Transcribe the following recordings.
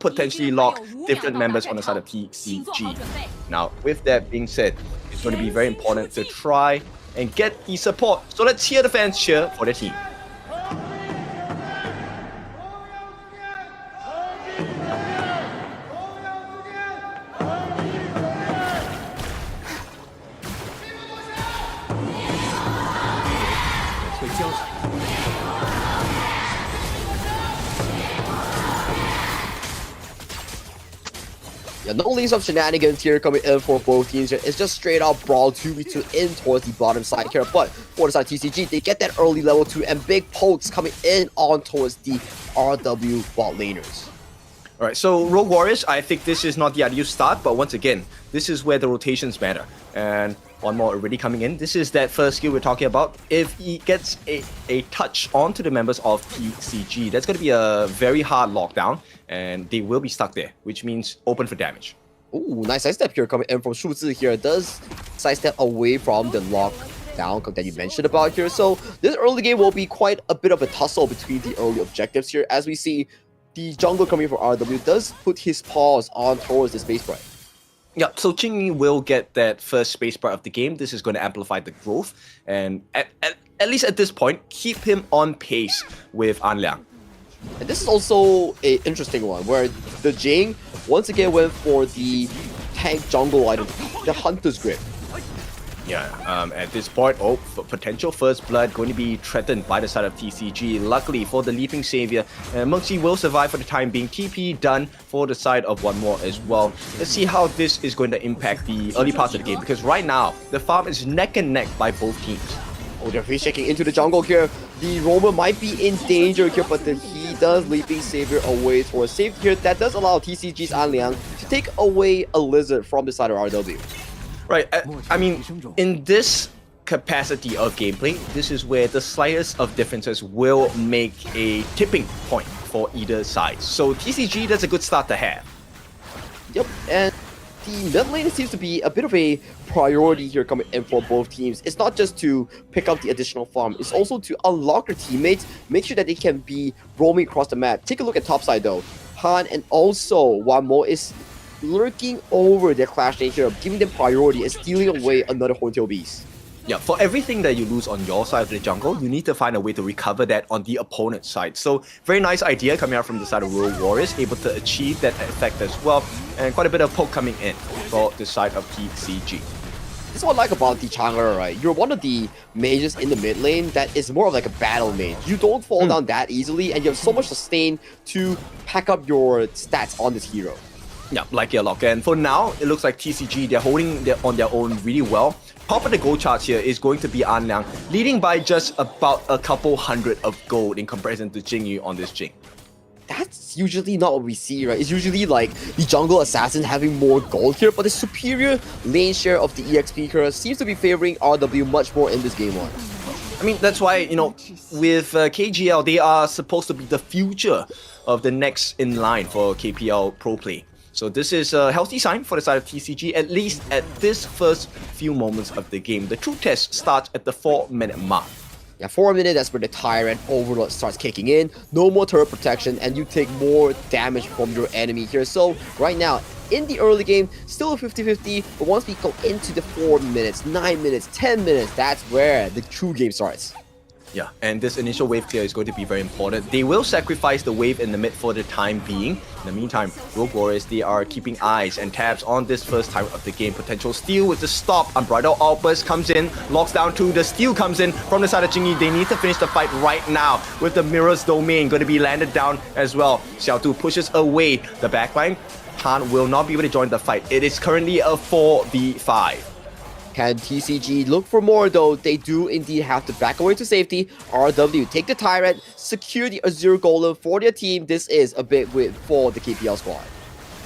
potentially lock different members on the side of TCG. Now, with that being said, it's going to be very important to try and get the support. So let's hear the fans cheer for their team. Yeah, no leaves of shenanigans here coming in for both teams here. It's just straight up brawl 2v2 in towards the bottom side here. But for the side TCG, they get that early level 2 and big pokes coming in on towards the RW bot laners. Alright, so Rogue Warriors, I think this is not the ideal start, but once again, this is where the rotations matter. And one more already coming in. This is that first skill we're talking about. If he gets a touch onto the members of TCG, that's going to be a very hard lockdown, and they will be stuck there, which means open for damage. Ooh, nice sidestep here coming in from Shuzi here. Does sidestep away from the lockdown that you mentioned about here. So this early game will be quite a bit of a tussle between the early objectives here. As we see, the jungle coming from RW does put his paws on towards the Space Sprite. Yeah, so Jingyi will get that first space part of the game. This is going to amplify the growth, and at least at this point, keep him on pace with An Liang. And this is also an interesting one, where the Jing once again went for the tank jungle item, the Hunter's Grip. Yeah, at this point, potential first blood going to be threatened by the side of TCG. Luckily for the Leaping Savior, Mengxi will survive for the time being. TP done for the side of one more as well. Let's see how this is going to impact the early parts of the game, because right now, the farm is neck and neck by both teams. Oh, they're free shaking into the jungle here. The Roamer might be in danger here, but he does Leaping Savior away towards safety here. That does allow TCG's An Liang to take away a Lizard from the side of RW. Right, I mean, in this capacity of gameplay, this is where the slightest of differences will make a tipping point for either side. So TCG, that's a good start to have. Yep, and the mid lane seems to be a bit of a priority here coming in for both teams. It's not just to pick up the additional farm, it's also to unlock their teammates, make sure that they can be roaming across the map. Take a look at topside though. Han and also one more is lurking over their Clash Lane here, giving them priority and stealing away another Horntail Beast. Yeah, for everything that you lose on your side of the jungle, you need to find a way to recover that on the opponent's side. So, very nice idea coming out from the side of Rogue Warriors, able to achieve that effect as well, and quite a bit of poke coming in for the side of TCG. This is what I like about the Chang'e, right? You're one of the mages in the mid lane that is more of like a battle mage. You don't fall down that easily, and you have so much sustain to pack up your stats on this hero. Yeah, like your lock. And for now, it looks like TCG, they're holding on their own really well. Top of the gold charts here is going to be An Liang, leading by just about a couple hundred of gold in comparison to Jingyi on this Jing. That's usually not what we see, right? It's usually like the jungle assassin having more gold here, but the superior lane share of the EXP here seems to be favoring RW much more in this game one. I mean, that's why, you know, with KGL, they are supposed to be the future of the next in line for KPL Pro Play. So this is a healthy sign for the side of TCG, at least at this first few moments of the game. The true test starts at the 4-minute mark. Yeah, 4 minutes, that's where the Tyrant Overlord starts kicking in. No more turret protection, and you take more damage from your enemy here. So right now, in the early game, still a 50-50, but once we go into the 4 minutes, 9 minutes, 10 minutes, that's where the true game starts. Yeah, and this initial wave clear is going to be very important. They will sacrifice the wave in the mid for the time being. In the meantime, Rogue Warriors, they are keeping eyes and tabs on this first time of the game. Potential steal with the stop. Unbridled Outburst comes in, locks down 2. The steal comes in from the side of Jingyi. They need to finish the fight right now with the Mirror's Domain going to be landed down as well. Xiaodu pushes away the backline. Han will not be able to join the fight. It is currently a 4v5. Can TCG look for more though? They do indeed have to back away to safety. RW take the Tyrant, secure the Azure Golem for their team. This is a big win for the KPL squad.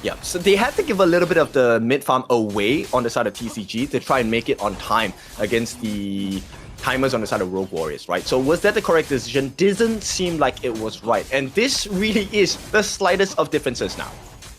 Yeah, so they had to give a little bit of the mid farm away on the side of TCG to try and make it on time against the timers on the side of Rogue Warriors, right? So was that the correct decision? Doesn't seem like it was right. And this really is the slightest of differences now.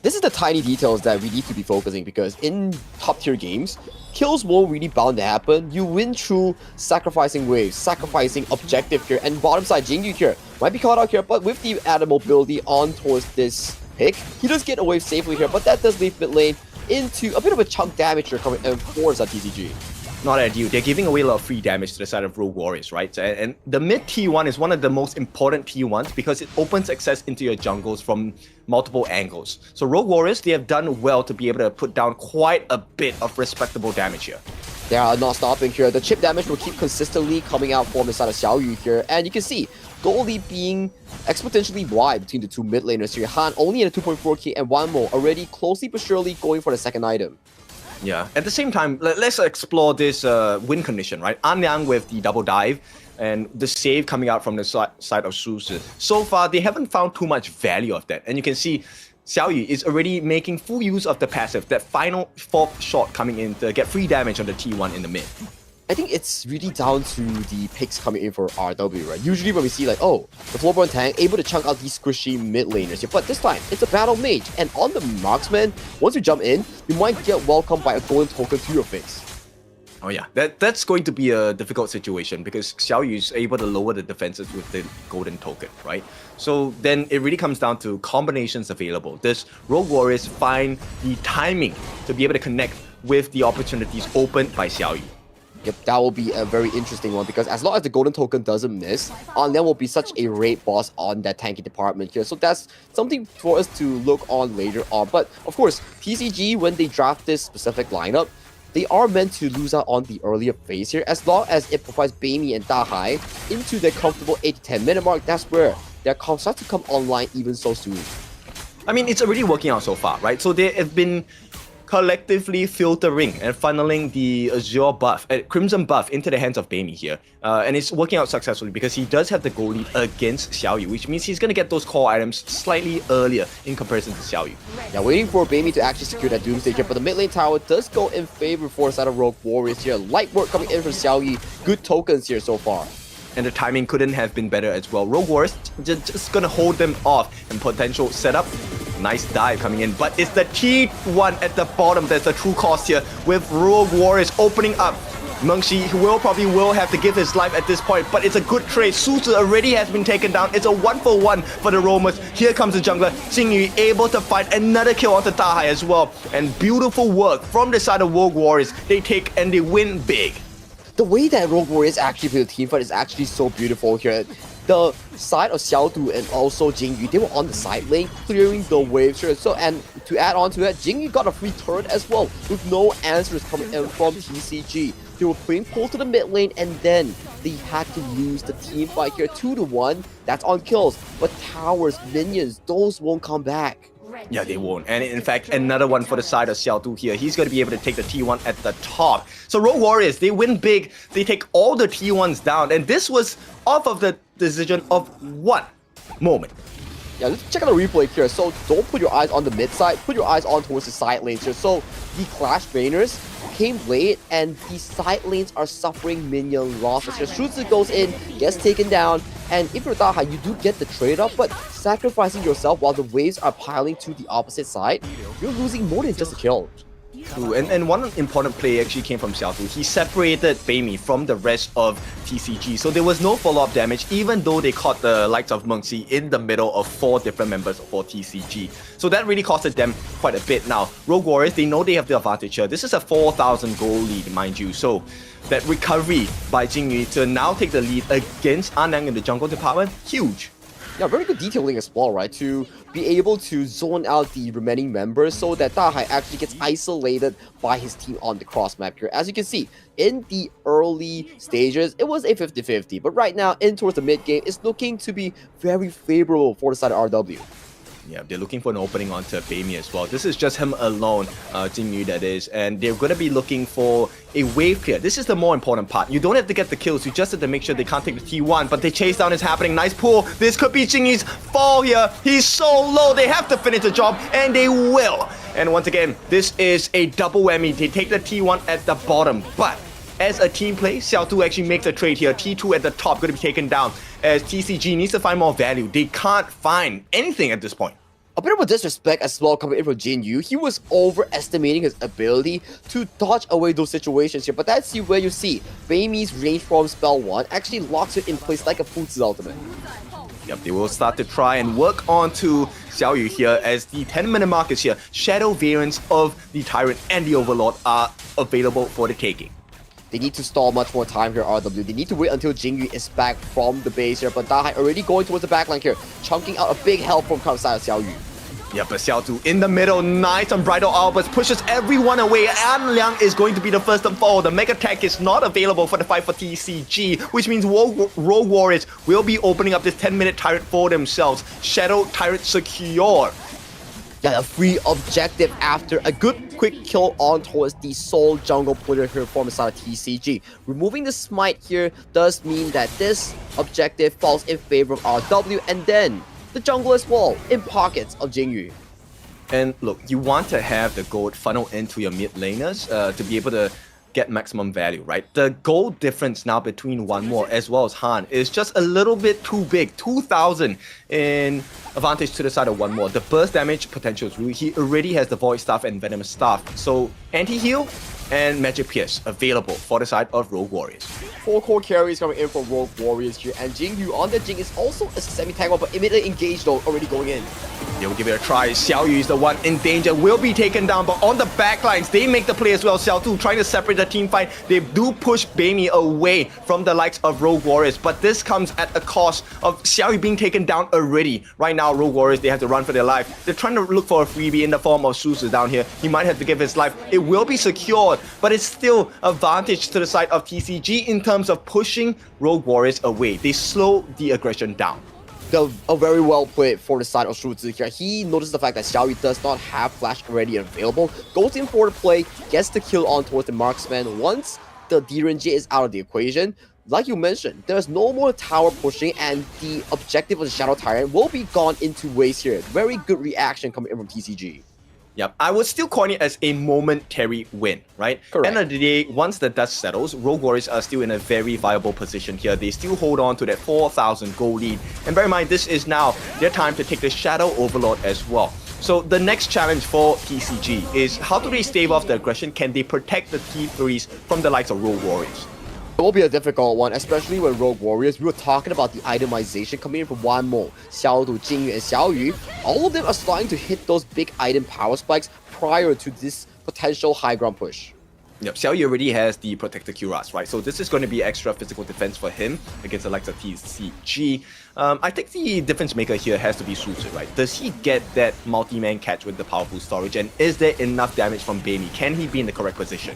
This is the tiny details that we need to be focusing, because in top tier games, kills won't really bound to happen. You win through sacrificing waves, sacrificing objective here, and bottom side Jingyu here might be caught out here, but with the added mobility on towards this pick. He does get away safely here, but that does leave mid lane into a bit of a chunk damage here coming in for TCG. Not ideal. They're giving away a lot of free damage to the side of Rogue Warriors, right? And the mid T1 is one of the most important T1s because it opens access into your jungles from multiple angles. So Rogue Warriors, they have done well to be able to put down quite a bit of respectable damage here. They are not stopping here. The chip damage will keep consistently coming out from the side of Xiaoyu here. And you can see goal lead being exponentially wide between the two mid laners here. Han only at a 2.4k and one more already closely but surely going for the second item. Yeah, at the same time, let's explore this win condition, right? Anyang with the double dive and the save coming out from the side of Suzu. So far, they haven't found too much value of that. And you can see Xiaoyu is already making full use of the passive, that final fourth shot coming in to get free damage on the T1 in the mid. I think it's really down to the picks coming in for RW, right? Usually when we see like, oh, the floorborne tank able to chunk out these squishy mid laners here, but this time it's a battle mage, and on the marksman, once you jump in, you might get welcomed by a golden token to your face. Oh yeah, that's going to be a difficult situation because Xiaoyu is able to lower the defenses with the golden token, right? So then it really comes down to combinations available. Does Rogue Warriors find the timing to be able to connect with the opportunities opened by Xiaoyu? Yep, that will be a very interesting one because as long as the golden token doesn't miss, Anliang will be such a raid boss on that tanky department here. So that's something for us to look on later on. But of course, TCG, when they draft this specific lineup, they are meant to lose out on the earlier phase here. As long as it provides Beimi and Dahai into their comfortable 8 to 10 minute mark, that's where their comps start to come online even so soon. I mean, it's already working out so far, right? So they have been collectively filtering and funneling the Azure buff, Crimson buff into the hands of Beimi here. And it's working out successfully because he does have the goal lead against Xiaoyu, which means he's going to get those core items slightly earlier in comparison to Xiaoyu. Yeah, waiting for Beimi to actually secure that Doomsday here, but the mid lane tower does go in favor for the side of Rogue Warriors here. Light work coming in from Xiaoyu, good tokens here so far. And the timing couldn't have been better as well. Rogue Warriors just going to hold them off and potential setup. Nice dive coming in, but it's the T1 at the bottom that's the true cost here with Rogue Warriors opening up. Mengshi probably will have to give his life at this point, but it's a good trade. Suzu already has been taken down. It's a 1-for-1 for the Roamers. Here comes the jungler. Xingyu able to find another kill onto Dahai as well. And beautiful work from the side of Rogue Warriors. They take and they win big. The way that Rogue Warriors actually play the team fight is actually so beautiful here. The side of Xiaodu and also Jingyu, they were on the side lane, clearing the waves here. So, and to add on to that, Jingyu got a free turret as well, with no answers coming in from TCG. They were playing pull to the mid lane, and then they had to lose the team fight here 2-1. That's on kills, but towers, minions, those won't come back. Yeah, they won't. And in fact, another one for the side of Xiaodu here. He's going to be able to take the T1 at the top. So Rogue Warriors, they win big. They take all the T1s down. And this was off of the decision of one moment. Yeah, let's check out the replay here. So don't put your eyes on the mid side. Put your eyes on towards the side lanes here. So the Clash Banners came late, and the side lanes are suffering minion losses here. Shuzi goes in, gets taken down, and if you're Dahai, you do get the trade-off, but sacrificing yourself while the waves are piling to the opposite side, you're losing more than just a kill. True, and one important play actually came from Xiaodu. He separated Beimi from the rest of TCG, so there was no follow-up damage, even though they caught the likes of Mengxi in the middle of 4 different members for TCG. So that really costed them quite a bit. Now, Rogue Warriors, they know they have the advantage here. This is a 4,000 goal lead, mind you, so that recovery by Jingyu to now take the lead against Anyang in the jungle department, huge. Yeah, very good detailing as well, right? To be able to zone out the remaining members so that Dahai actually gets isolated by his team on the cross map here. As you can see, in the early stages, it was a 50-50. But right now, in towards the mid game, it's looking to be very favorable for the side of RW. Yeah, they're looking for an opening onto Beimi as well. This is just him alone, Jingyu that is, and they're going to be looking for a wave clear. This is the more important part. You don't have to get the kills, you just have to make sure they can't take the T1, but the chase down is happening. Nice pull. This could be Jingyu's fall here. He's so low, they have to finish the job, and they will. And once again, this is a double whammy. They take the T1 at the bottom, but as a team play, Xiaodu actually makes a trade here. T2 at the top, going to be taken down, as TCG needs to find more value. They can't find anything at this point. A bit of a disrespect as well coming in from Jinyu. He was overestimating his ability to dodge away those situations here. But that's where you see Beimi's range form spell 1 actually locks it in place like a Futsu ultimate. Yep, they will start to try and work on to Xiao Yu here as the 10-minute mark is here. Shadow variants of the Tyrant and the Overlord are available for the taking. They need to stall much more time here, RW. They need to wait until Jingyu is back from the base here, but Dahai already going towards the backline here, chunking out a big help from side of Xiao Yu. Yeah, but Xiao Tu in the middle, nice unbridled Albus, pushes everyone away. An Liang is going to be the first to fall. The Mega Tech is not available for the fight for TCG, which means Rogue Warriors will be opening up this 10-minute Tyrant for themselves. Shadow Tyrant secure. Yeah, a free objective after a good quick kill on towards the sole jungle player here from the side of TCG. Removing the smite here does mean that this objective falls in favor of RW, and then the jungle as well, in pockets of Jingyu. And look, you want to have the gold funnel into your mid laners to be able to get maximum value, right? The gold difference now between One More as well as Han is just a little bit too big. 2,000 in advantage to the side of One More. The burst damage potential is really, he already has the Void Staff and Venomous Staff. So anti-heal and Magic Pierce available for the side of Rogue Warriors. 4 core carries coming in from Rogue Warriors here, and Jingyu on the Jing is also a semi-tank one, but immediately engaged though, already going in. They'll give it a try. Xiao Yu is the one in danger, will be taken down, but on the backlines, they make the play as well. Xiao Tu trying to separate the team fight. They do push Baimi away from the likes of Rogue Warriors, but this comes at a cost of Xiao Yu being taken down already. Right now, Rogue Warriors, they have to run for their life. They're trying to look for a freebie in the form of Suzu down here. He might have to give his life. It will be secured, but it's still advantage to the side of TCG in terms of pushing Rogue Warriors away. They slow the aggression down. A very well played for the side of Shuzi here. He noticed the fact that Xiao Yu does not have flash already available, goes in for the play, gets the kill on towards the marksman. Once the DRNG is out of the equation, like you mentioned, there's no more tower pushing, and the objective of the Shadow Tyrant will be gone into waste here. Very good reaction coming in from TCG. Yep, I would still coin it as a momentary win, right? Correct. End of the day, once the dust settles, Rogue Warriors are still in a very viable position here. They still hold on to that 4,000 gold lead. And bear in mind, this is now their time to take the Shadow Overlord as well. So the next challenge for TCG is how do they stave off the aggression? Can they protect the T3s from the likes of Rogue Warriors? It will be a difficult one, especially when Rogue Warriors, we were talking about the itemization coming in from One More, Xiao Tu, Jingyu, and Xiao Yu. All of them are starting to hit those big item power spikes prior to this potential high ground push. Yep, Xiao Yu already has the Protector Cuirass, right? So this is going to be extra physical defense for him against the likes of TCG. I think the difference maker here has to be Suzu, right? Does he get that multi-man catch with the powerful storage, and is there enough damage from Baimi? Can he be in the correct position?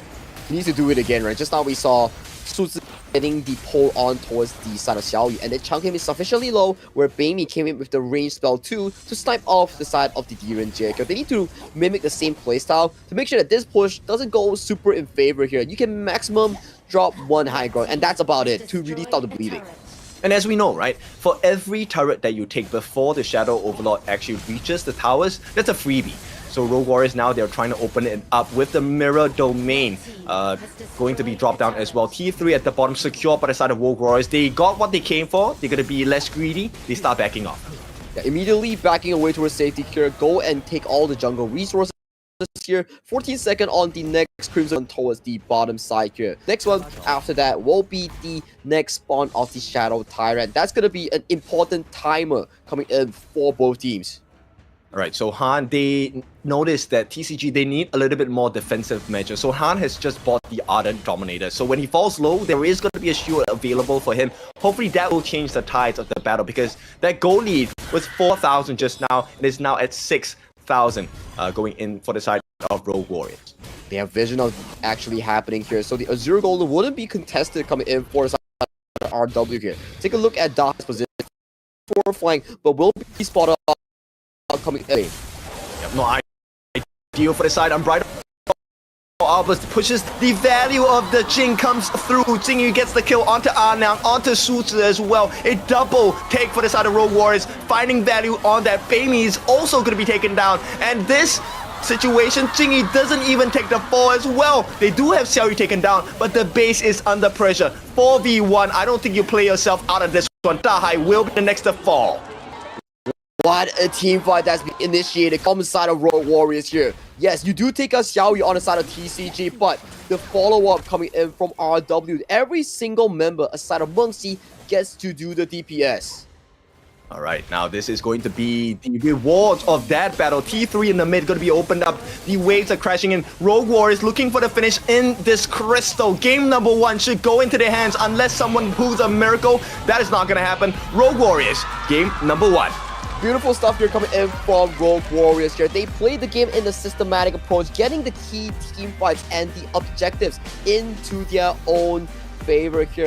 He needs to do it again, right? Just now we saw Suzu getting the pull on towards the side of Xiao Yu, and then chunk him is sufficiently low where Baimi came in with the range spell 2 to snipe off the side of the DRNG. They need to mimic the same playstyle to make sure that this push doesn't go super in favor here. You can maximum drop 1 high ground, and that's about it to really stop the bleeding. And as we know, right, for every turret that you take before the Shadow Overlord actually reaches the towers, that's a freebie. So Rogue Warriors now, they're trying to open it up with the Mirror Domain going to be dropped down as well. T3 at the bottom, secure by the side of Rogue Warriors. They got what they came for. They're going to be less greedy. They start backing off. Yeah, immediately backing away towards safety here. Go and take all the jungle resources here. 14 seconds on the next Crimson towards the bottom side here. Next one after that will be the next spawn of the Shadow Tyrant. That's going to be an important timer coming in for both teams. Alright, so Han, they noticed that TCG, they need a little bit more defensive measures. So Han has just bought the Ardent Dominator. So when he falls low, there is going to be a shield available for him. Hopefully that will change the tides of the battle, because that goal lead was 4,000 just now. It is now at 6,000 going in for the side of Rogue Warriors. They have vision of actually happening here. So the Azure Golden wouldn't be contested coming in for the side of RW here. Take a look at Dah's position for flank, but will be spotted up coming in. Yep, no ideal for the side. Unbridled Albus pushes the value of the Jing, comes through. Jingyu gets the kill onto Arnang, onto Suzu as well. A double take for the side of Rogue Warriors, finding value on that. Baimi is also going to be taken down, and this situation, Jingyu doesn't even take the fall as well. They do have Xiao Yu taken down, but the base is under pressure. 4v1, I don't think you play yourself out of this one. Dahai will be the next to fall. What a team fight that's been initiated on the side of Rogue Warriors here. Yes, you do take a Xiao Yu on the side of TCG, but the follow-up coming in from RW, every single member aside of Mengxi gets to do the DPS. All right, now this is going to be the rewards of that battle. T3 in the mid going to be opened up. The waves are crashing in. Rogue Warriors looking for the finish in this crystal. Game number 1 should go into their hands unless someone pulls a miracle. That is not going to happen. Rogue Warriors, game number 1. Beautiful stuff here coming in from Rogue Warriors here. They played the game in a systematic approach, getting the key team fights and the objectives into their own favor here.